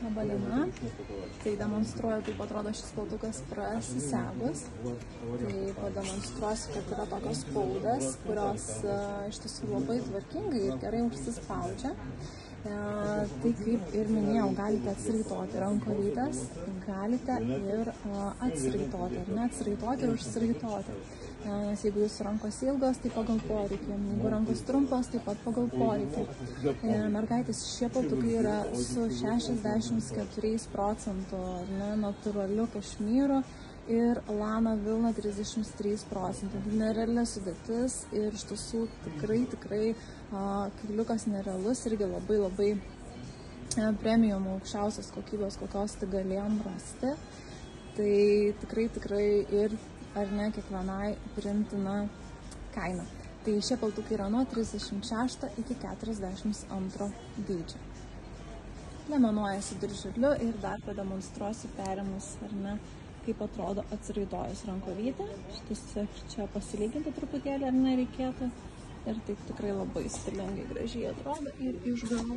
Labą dieną. Tai demonstruoju, kaip atrodo šis paltukas prasisegus. Tai pademonstruosiu, kad yra tokios spaudas, kurios iš tiesų labai tvarkingai ir gerai užsispaudžia. Tai kaip ir minėjau, galite atsiraitoti rankovytes, galite ir atsiraitoti, ar ne atsiraitoti ir užsiraitoti. Nes jeigu jūsų rankos ilgos, tai pagal poreikį, jeigu rankos trumpos, taip pat pagal poreikį. Mergaitės, šie paltukai yra su 64% natūraliu kašmyru ir lana vilna 33%. Tai nereali sudėtis ir iš tiesų tikrai kailiukas nerealus, irgi labai premium aukščiausios kokybės, kokios tik galėjom rasti. Tai tikrai ir ar ne kiekvienai priimtina kaina. Tai šie paltukai yra nuo 36 iki 42 dydžio. Liemenuojasi dirželiu ir dar pademonstruosiu perėmus, ar ne, kaip atrodo atsiraitojus rankovytę. Čia pasilyginti truputėlį, ar nereikėtų. Ir taip tikrai labai stilingai gražiai atrodo ir iš galo.